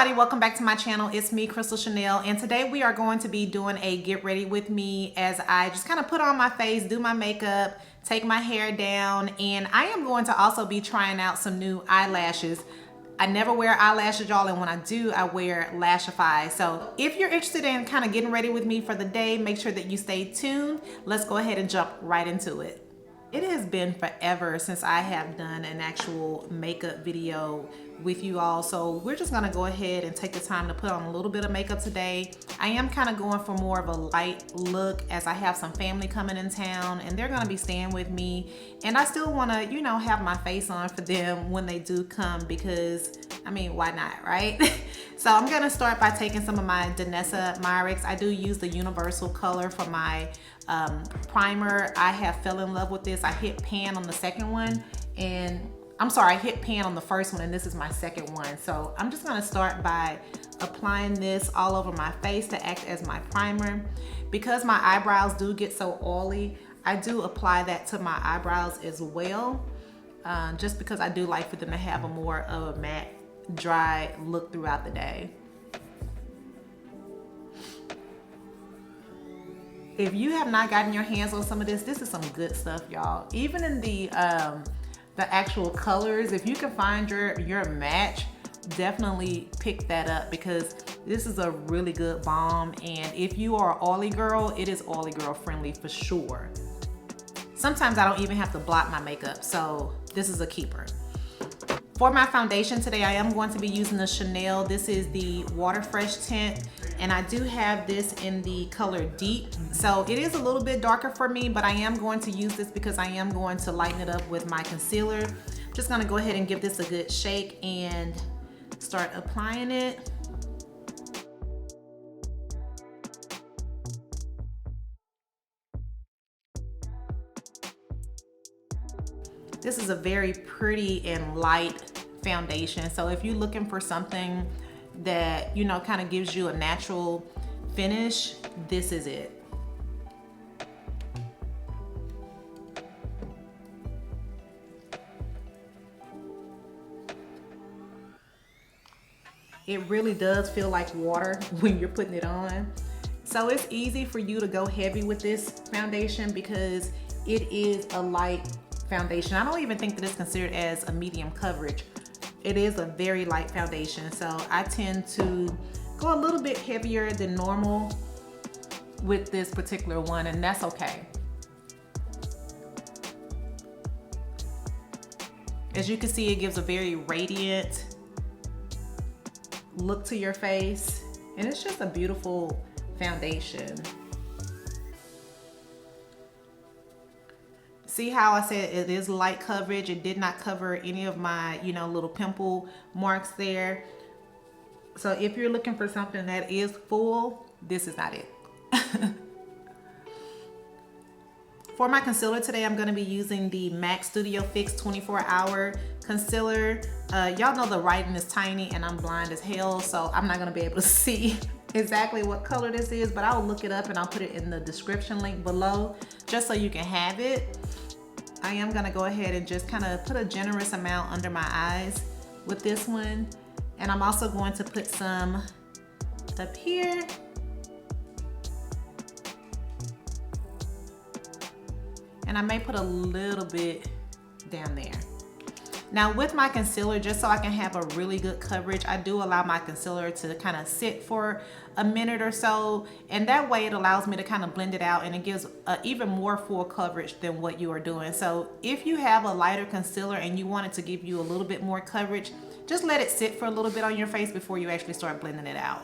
everybody, welcome back to my channel. It's me, Crystal Chanel, and today we are going to be doing a get ready with me as I just kind of put on my face, do my makeup, take my hair down, and I am going to also be trying out some new eyelashes. I never wear eyelashes, y'all, and when I do, I wear Lashify. So if you're interested in kind of getting ready with me for the day, make sure that you stay tuned. Let's go ahead and jump right into it. It has been forever since I have done an actual makeup video with you all, so we're just gonna go ahead and take the time to put on a little bit of makeup today. I am kind of going for more of a light look as I have some family coming in town and they're gonna be staying with me, and I still want to, you know, have my face on for them when they do come, because I mean, why not, right? So I'm gonna start by taking some of my Danessa Myricks. I do use the universal color for my primer. I have fell in love with this. I hit pan on the second one, and I'm sorry, I hit pan on the first one, and this is my second one. So I'm just gonna start by applying this all over my face to act as my primer. Because my eyebrows do get so oily, I do apply that to my eyebrows as well, just because I do like for them to have a more of a matte, dry look throughout the day. If you have not gotten your hands on some of this is some good stuff, y'all. Even in the actual colors, if you can find your match, definitely pick that up, because this is a really good balm. And if you are an oily girl, it is oily girl friendly for sure. Sometimes I don't even have to block my makeup, so this is a keeper. For my foundation today, I am going to be using the Chanel. This is the Water Fresh Tint, and I do have this in the color Deep. So it is a little bit darker for me, but I am going to use this because I am going to lighten it up with my concealer. I'm just gonna go ahead and give this a good shake and start applying it. This is a very pretty and light foundation. So if you're looking for something that, you know, kind of gives you a natural finish, this is it. It really does feel like water when you're putting it on. So it's easy for you to go heavy with this foundation because it is a light foundation. I don't even think that it's considered as a medium coverage. It is a very light foundation, so I tend to go a little bit heavier than normal with this particular one, and that's okay. As you can see, it gives a very radiant look to your face, and it's just a beautiful foundation. See how I said it is light coverage? It did not cover any of my, you know, little pimple marks there. So if you're looking for something that is full, this is not it. For my concealer today, I'm gonna be using the MAC Studio Fix 24-hour concealer. Y'all know the writing is tiny and I'm blind as hell, so I'm not gonna be able to see exactly what color this is, but I'll look it up and I'll put it in the description link below just so you can have it. I am gonna go ahead and just kind of put a generous amount under my eyes with this one. And I'm also going to put some up here. And I may put a little bit down there. Now with my concealer, just so I can have a really good coverage, I do allow my concealer to kind of sit for a minute or so, and that way it allows me to kind of blend it out, and it gives even more full coverage than what you are doing. So if you have a lighter concealer and you want it to give you a little bit more coverage, just let it sit for a little bit on your face before you actually start blending it out.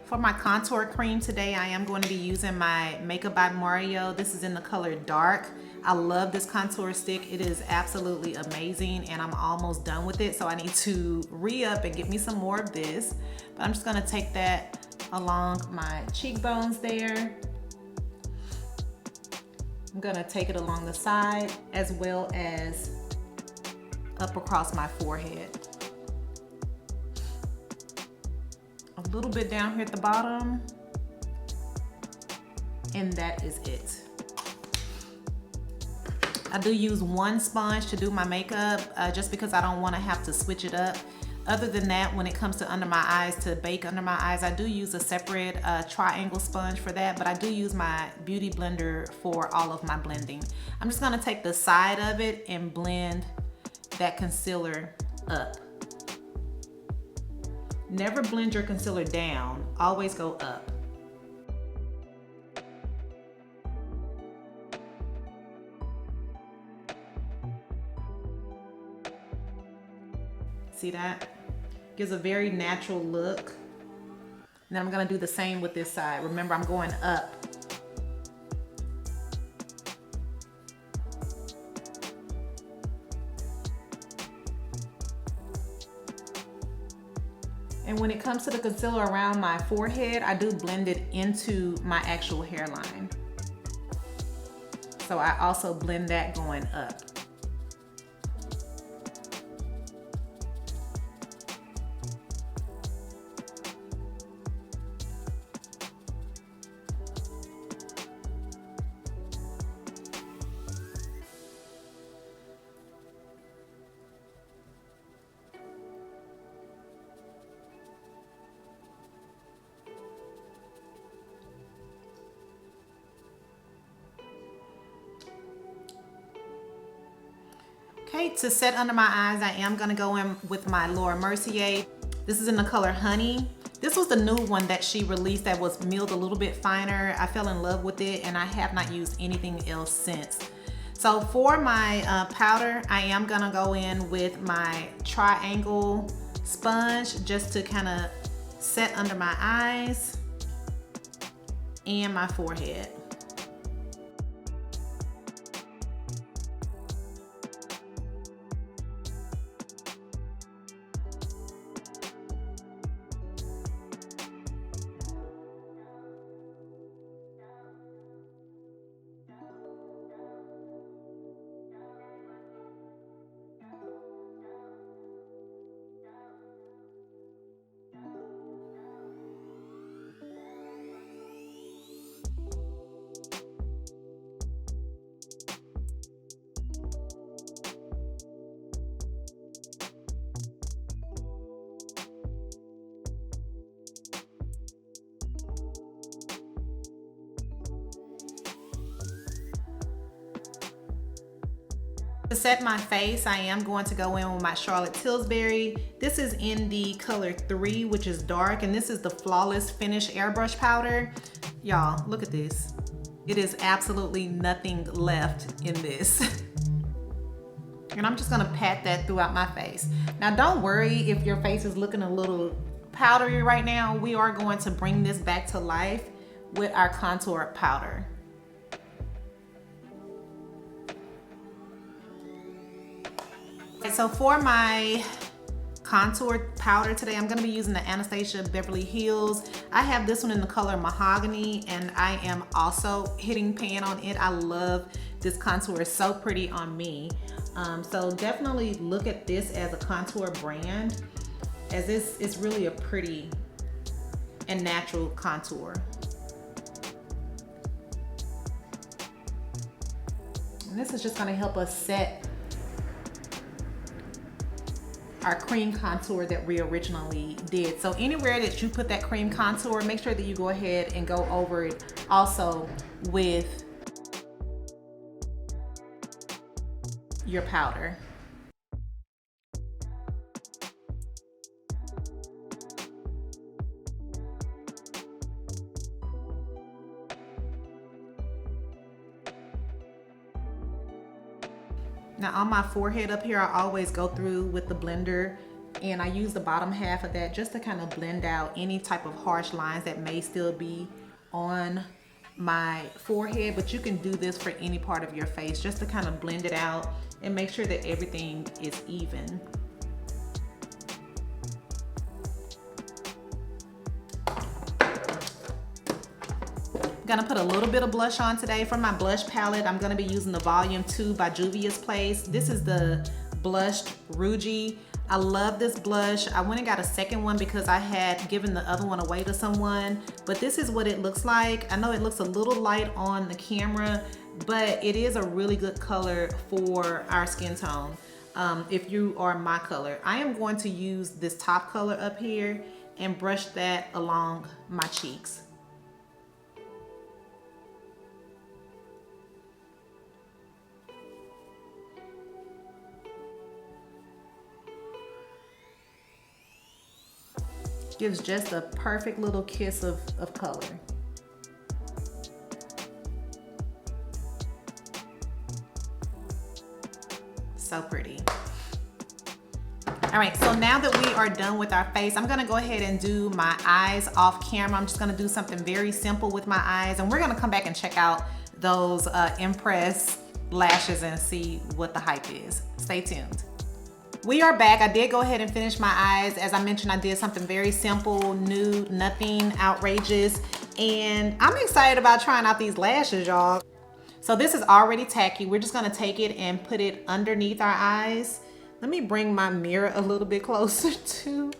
For my contour cream today, I am going to be using my Makeup by Mario. This is in the color Dark. I love this contour stick. It is absolutely amazing, and I'm almost done with it, so I need to re-up and get me some more of this. But I'm just gonna take that along my cheekbones there. I'm gonna take it along the side as well as up across my forehead. A little bit down here at the bottom, and that is it. I do use one sponge to do my makeup just because I don't want to have to switch it up. Other than that, when it comes to under my eyes, to bake under my eyes, I do use a separate triangle sponge for that, but I do use my beauty blender for all of my blending. I'm just gonna take the side of it and blend that concealer up. Never blend your concealer down, always go up. See that? Gives a very natural look. And then I'm gonna do the same with this side. Remember, I'm going up. And when it comes to the concealer around my forehead, I do blend it into my actual hairline. So I also blend that going up. Okay, to set under my eyes, I am gonna go in with my Laura Mercier. This is in the color Honey. This was the new one that she released that was milled a little bit finer. I fell in love with it, and I have not used anything else since. So for my powder, I am gonna go in with my triangle sponge just to kind of set under my eyes and my forehead. To set my face, I am going to go in with my Charlotte Tillsbury. This is in the color 3, which is dark, and this is the Flawless Finish Airbrush powder. Y'all, look at this. It is absolutely nothing left in this. And I'm just gonna pat that throughout my face. Now don't worry if your face is looking a little powdery right now. We are going to bring this back to life with our contour powder. So for my contour powder today, I'm gonna be using the Anastasia Beverly Hills. I have this one in the color Mahogany, and I am also hitting pan on it. I love this contour, it's so pretty on me. So definitely look at this as a contour brand, as this is really a pretty and natural contour. And this is just gonna help us set our cream contour that we originally did. So anywhere that you put that cream contour, make sure that you go ahead and go over it also with your powder. Now on my forehead up here, I always go through with the blender And I use the bottom half of that just to kind of blend out any type of harsh lines that may still be on my forehead, but you can do this for any part of your face just to kind of blend it out and make sure that everything is even. I'm gonna put a little bit of blush on today. For my blush palette, I'm gonna be using the Volume 2 by Juvia's Place. This is the Blushed Rougie. I love this blush. I went and got a second one because I had given the other one away to someone, but this is what it looks like. I know it looks a little light on the camera, but it is a really good color for our skin tone. If you are my color, I am going to use this top color up here and brush that along my cheeks. Gives just a perfect little kiss of color. So pretty. All right, so now that we are done with our face, I'm gonna go ahead and do my eyes off camera. I'm just gonna do something very simple with my eyes, and we're gonna come back and check out those Impress lashes and see what the hype is. Stay tuned. We are back. I did go ahead and finish my eyes. As I mentioned, I did something very simple, nude, nothing outrageous. And I'm excited about trying out these lashes, y'all. So this is already tacky. We're just gonna take it and put it underneath our eyes. Let me bring my mirror a little bit closer too.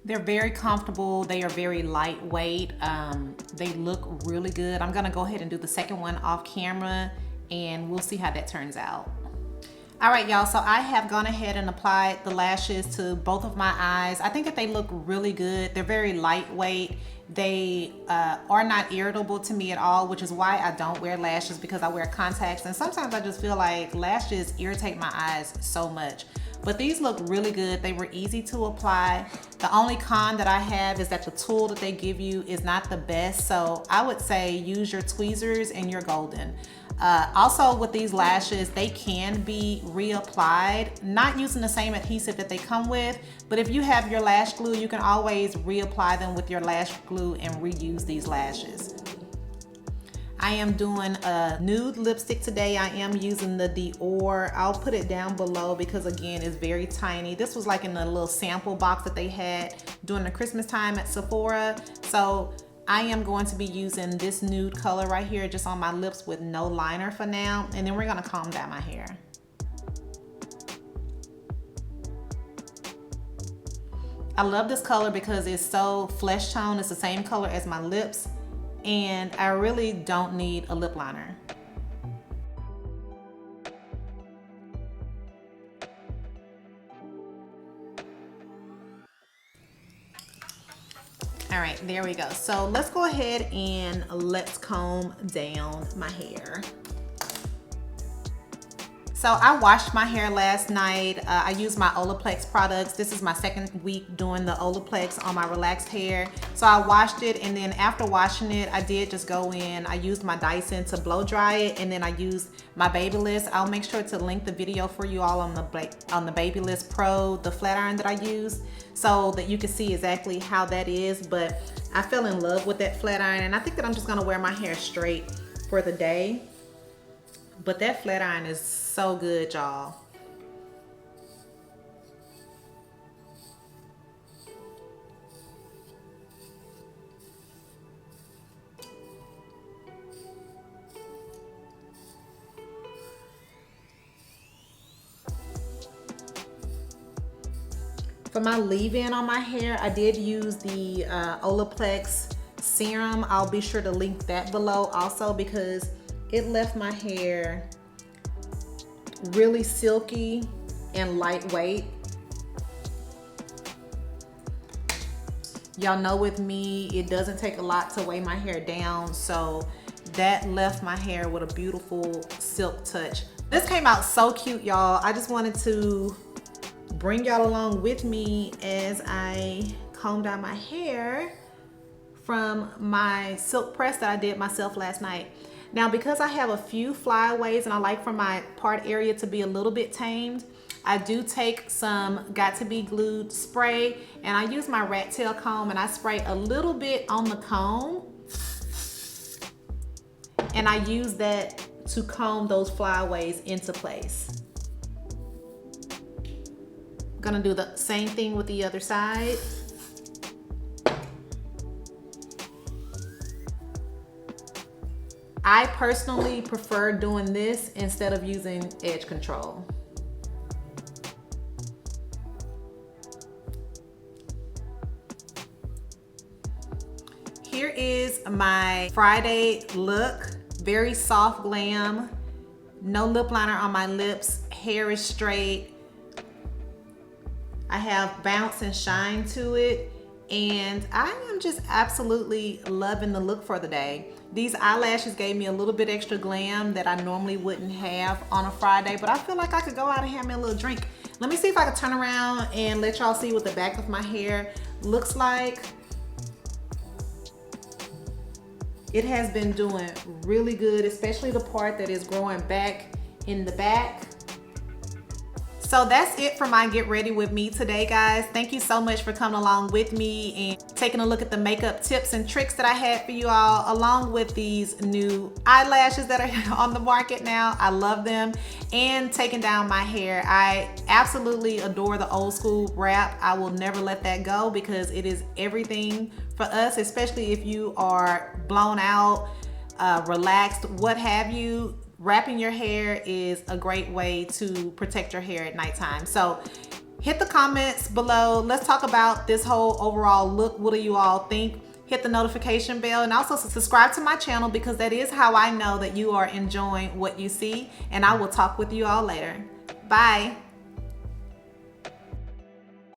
They're very comfortable. They are very lightweight. They look really good. I'm gonna go ahead and do the second one off camera and we'll see how that turns out. All right, y'all, so I have gone ahead and applied the lashes to both of my eyes. I think that they look really good. They're very lightweight. They are not irritable to me at all, which is why I don't wear lashes, because I wear contacts, and sometimes I just feel like lashes irritate my eyes so much. But these look really good. They were easy to apply. The only con that I have is that the tool that they give you is not the best. So I would say use your tweezers and you're golden. Also with these lashes, they can be reapplied, not using the same adhesive that they come with, but if you have your lash glue, you can always reapply them with your lash glue and reuse these lashes. I am doing a nude lipstick today. I am using the Dior. I'll put it down below because again, it's very tiny. This was like in a little sample box that they had during the Christmas time at Sephora. So I am going to be using this nude color right here just on my lips with no liner for now. And then we're gonna calm down my hair. I love this color because it's so flesh tone. It's the same color as my lips. And I really don't need a lip liner. All right, there we go. So let's go ahead and let's comb down my hair. So I washed my hair last night. I used my Olaplex products. This is my second week doing the Olaplex on my relaxed hair. So I washed it, and then after washing it, I did just go in. I used my Dyson to blow dry it, and then I used my Babyliss. I'll make sure to link the video for you all on the Babyliss Pro, the flat iron that I used, so that you can see exactly how that is. But I fell in love with that flat iron, and I think that I'm just gonna wear my hair straight for the day. But that flat iron is so good, y'all. For my leave-in on my hair, I did use the Olaplex serum. I'll be sure to link that below also because it left my hair really silky and lightweight. Y'all know with me, it doesn't take a lot to weigh my hair down, so that left my hair with a beautiful silk touch. This came out so cute, y'all. I just wanted to bring y'all along with me as I combed out my hair from my silk press that I did myself last night. Now, because I have a few flyaways and I like for my part area to be a little bit tamed, I do take some Got To Be Glued spray and I use my rat tail comb and I spray a little bit on the comb and I use that to comb those flyaways into place. I'm gonna do the same thing with the other side. I personally prefer doing this instead of using edge control. Here is my Friday look. Very soft glam, no lip liner on my lips, hair is straight. I have bounce and shine to it, and I am just absolutely loving the look for the day. These eyelashes gave me a little bit extra glam that I normally wouldn't have on a Friday, but I feel like I could go out and have me a little drink. Let me see if I can turn around and let y'all see what the back of my hair looks like. It has been doing really good, especially the part that is growing back in the back. So that's it for my Get Ready With Me today, guys. Thank you so much for coming along with me and taking a look at the makeup tips and tricks that I had for you all, along with these new eyelashes that are on the market now. I love them. And taking down my hair. I absolutely adore the old school wrap. I will never let that go because it is everything for us, especially if you are blown out, relaxed, what have you. Wrapping your hair is a great way to protect your hair at nighttime. So hit the comments below. Let's talk about this whole overall look. What do you all think? Hit the notification bell and also subscribe to my channel because that is how I know that you are enjoying what you see. And I will talk with you all later. Bye.